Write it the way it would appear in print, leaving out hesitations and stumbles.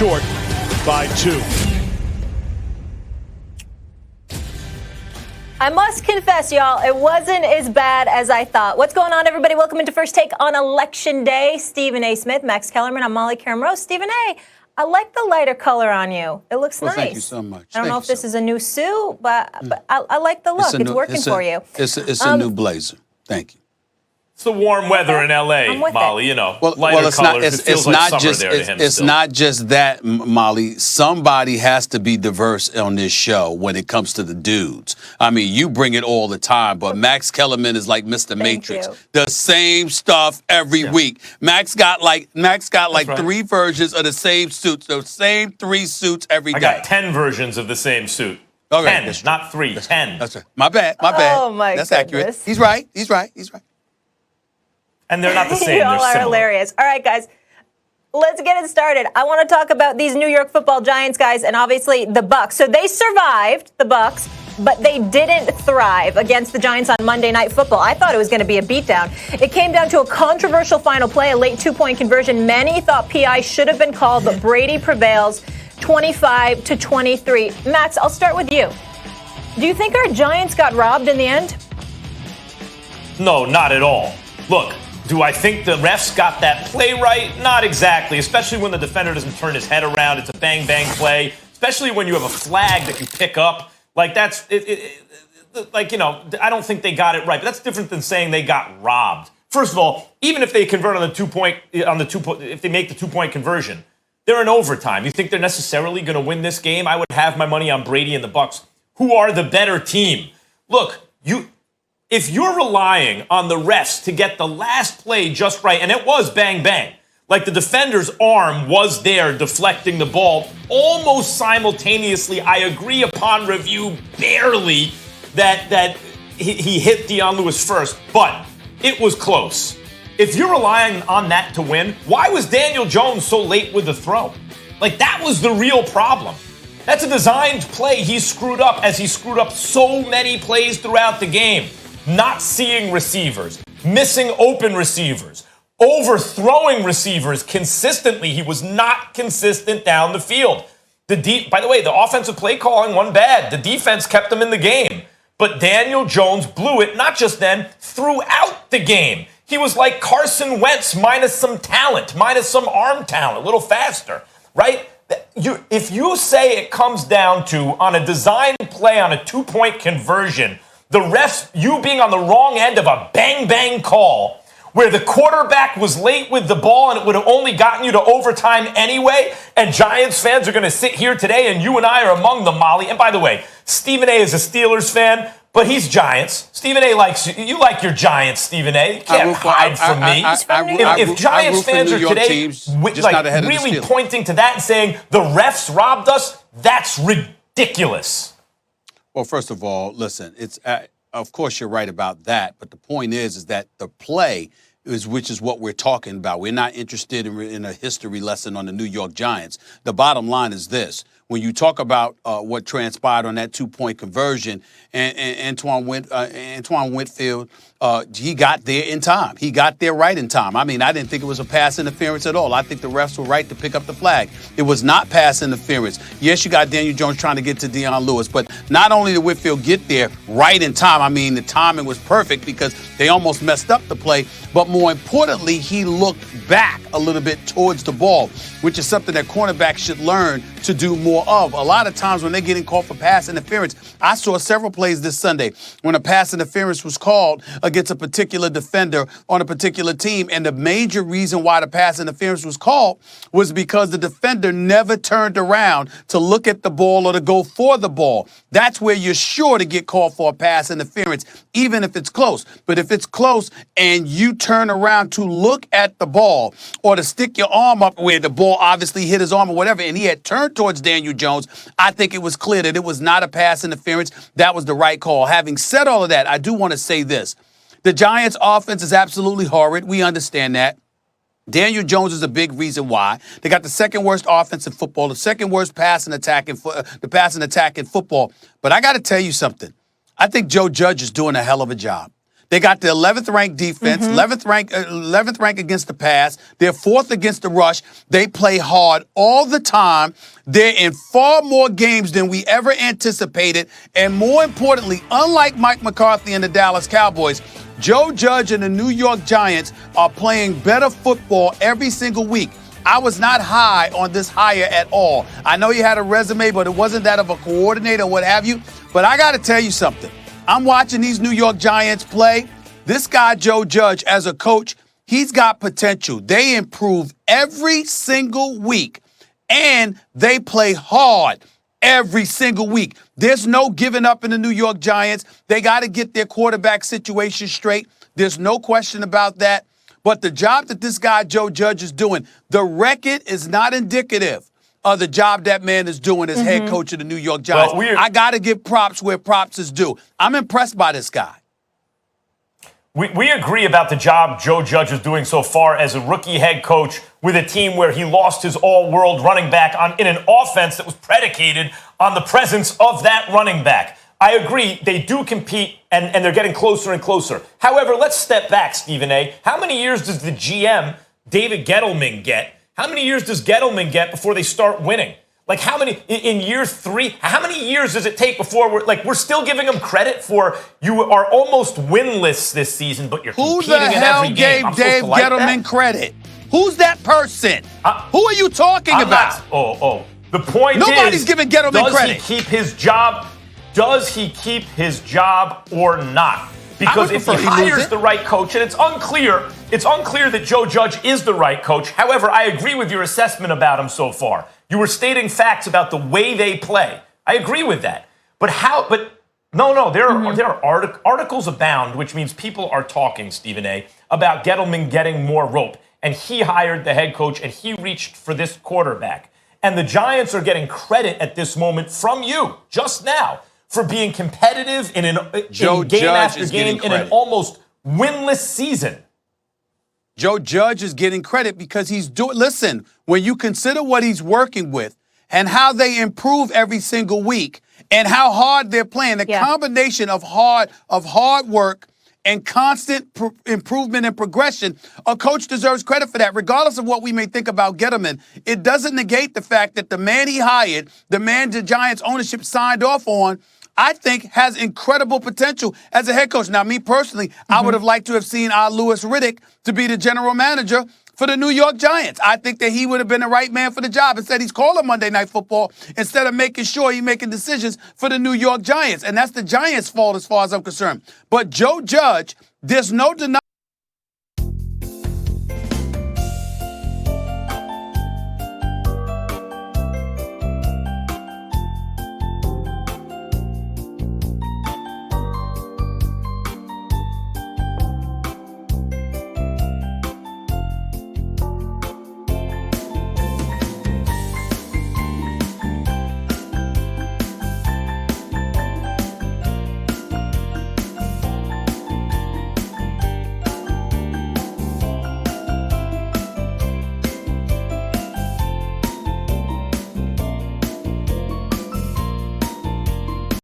short by 2. I must confess, y'all, it wasn't as bad as I thought. What's going on, everybody? Welcome into First Take on Election Day. Stephen A. Smith, Max Kellerman, I'm Molly Karam-Rose. Stephen A., I like the lighter color on you. It looks nice. Thank you so much. I don't know if this is a new suit, but I like the look. It's working for you. It's a new blazer. Thank you. It's the warm weather in L.A., Molly. You know, lighter colors. It feels like summer there to him It's still. not just that, Molly. Somebody has to be diverse on this show when it comes to the dudes. I mean, you bring it all the time, but Max Kellerman is like Mr. Matrix. The same stuff every week. Max got like right. 3 versions of the same suits, the same 3 suits every day. I got 10 versions of the same suit. Okay, 10, not 3, 10. That's right. My bad. Oh, my That's goodness. accurate. He's right. And they're not the same. You all they're are similar. hilarious. All right, guys. Let's get it started. I want to talk about these New York Football Giants guys and obviously the Bucs. So they survived, the Bucs, but they didn't thrive against the Giants on Monday Night Football. I thought it was going to be a beatdown. It came down to a controversial final play, a late 2-point conversion. Many thought PI should have been called, but Brady prevails 25-23. Max, I'll start with you. Do you think our Giants got robbed in the end? No, not at all. Look, do I think the refs got that play right? Not exactly, especially when the defender doesn't turn his head around. It's a bang-bang play, especially when you have a flag that you pick up. Like, that's, I don't think they got it right. But that's different than saying they got robbed. First of all, even if they convert on the 2-point, if they make the 2-point conversion, they're in overtime. You think they're necessarily going to win this game? I would have my money on Brady and the Bucs, who are the better team. Look, if you're relying on the refs to get the last play just right, and it was bang-bang, like the defender's arm was there deflecting the ball almost simultaneously, I agree upon review barely that he hit Deion Lewis first, but it was close. If you're relying on that to win, why was Daniel Jones so late with the throw? Like, that was the real problem. That's a designed play he screwed up, as he screwed up so many plays throughout the game. Not seeing receivers, missing open receivers, overthrowing receivers consistently. He was not consistent down the field. By the way, the offensive play calling wasn't bad. The defense kept him in the game. But Daniel Jones blew it, not just then, throughout the game. He was like Carson Wentz minus some talent, minus some arm talent, a little faster, right? If you say it comes down to, on a design play on a 2-point conversion, the refs, you being on the wrong end of a bang-bang call, where the quarterback was late with the ball and it would have only gotten you to overtime anyway, and Giants fans are going to sit here today, and you and I are among them, Molly. And by the way, Stephen A. is a Steelers fan, but he's Giants. Stephen A. likes you like your Giants, Stephen A. You can't hide from me. If Giants fans are today really pointing to that and saying the refs robbed us, that's ridiculous. Well, first of all, listen, it's of course you're right about that, but the point is that the play which is what we're talking about. We're not interested in a history lesson on the New York Giants. The bottom line is this. When you talk about what transpired on that 2-point conversion, and Antoine Whitfield, he got there in time. He got there right in time. I mean, I didn't think it was a pass interference at all. I think the refs were right to pick up the flag. It was not pass interference. Yes, you got Daniel Jones trying to get to Deion Lewis, but not only did Whitfield get there right in time, I mean, the timing was perfect because they almost messed up the play, but more importantly, he looked back a little bit towards the ball, which is something that cornerbacks should learn to do more of. A lot of times when they're getting called for pass interference, I saw several plays this Sunday when a pass interference was called against a particular defender on a particular team, and the major reason why the pass interference was called was because the defender never turned around to look at the ball or to go for the ball. That's where you're sure to get called for a pass interference, even if it's close. But if it's close and you turn around to look at the ball or to stick your arm up where the ball obviously hit his arm or whatever, and he had turned towards Daniel Jones, I think it was clear that it was not a pass interference. That was the right call. Having said all of that, I do want to say this. The Giants' offense is absolutely horrid. We understand that. Daniel Jones is a big reason why. They got the second worst offense in football, the second worst passing attack in football. But I got to tell you something. I think Joe Judge is doing a hell of a job. They got the 11th ranked defense, 11th rank against the pass. They're 4th against the rush. They play hard all the time. They're in far more games than we ever anticipated. And more importantly, unlike Mike McCarthy and the Dallas Cowboys, Joe Judge and the New York Giants are playing better football every single week. I was not high on this hire at all. I know you had a resume, but it wasn't that of a coordinator or what have you. But I got to tell you something. I'm watching these New York Giants play. This guy, Joe Judge, as a coach, he's got potential. They improve every single week, and they play hard every single week. There's no giving up in the New York Giants. They got to get their quarterback situation straight. There's no question about that. But the job that this guy, Joe Judge, is doing, the record is not indicative of the job that man is doing as head coach of the New York Giants. Well, I got to give props where props is due. I'm impressed by this guy. We agree about the job Joe Judge is doing so far as a rookie head coach with a team where he lost his all-world running back in an offense that was predicated on the presence of that running back. I agree, they do compete, and they're getting closer and closer. However, let's step back, Stephen A. How many years does the GM, David Gettleman, get? How many years does Gettleman get before they start winning? Like, how many, in year 3, how many years does it take before we're still giving them credit for, you are almost winless this season, but you're competing in every game? Who the hell gave Dave Gettleman credit? Who's that person? Who are you talking about? The point is, nobody's giving Gettleman credit. Does he keep his job? Does he keep his job or not? Because if he hires the right coach, and it's unclear that Joe Judge is the right coach. However, I agree with your assessment about him so far. You were stating facts about the way they play. I agree with that. But there are articles abound, which means people are talking, Stephen A., about Gettleman getting more rope. And he hired the head coach, and he reached for this quarterback. And the Giants are getting credit at this moment from you, just now, for being competitive in game after game in an almost winless season. Joe Judge is getting credit because he's doing. Listen, when you consider what he's working with and how they improve every single week and how hard they're playing, the combination of hard work and constant improvement and progression, a coach deserves credit for that. Regardless of what we may think about Gettleman, it doesn't negate the fact that the man he hired, the man the Giants ownership signed off on, I think has incredible potential as a head coach. Now, me personally, I would have liked to have seen Louis Riddick to be the general manager for the New York Giants. I think that he would have been the right man for the job. Instead, he's calling Monday Night Football instead of making sure he's making decisions for the New York Giants. And that's the Giants' fault as far as I'm concerned. But Joe Judge, there's no denying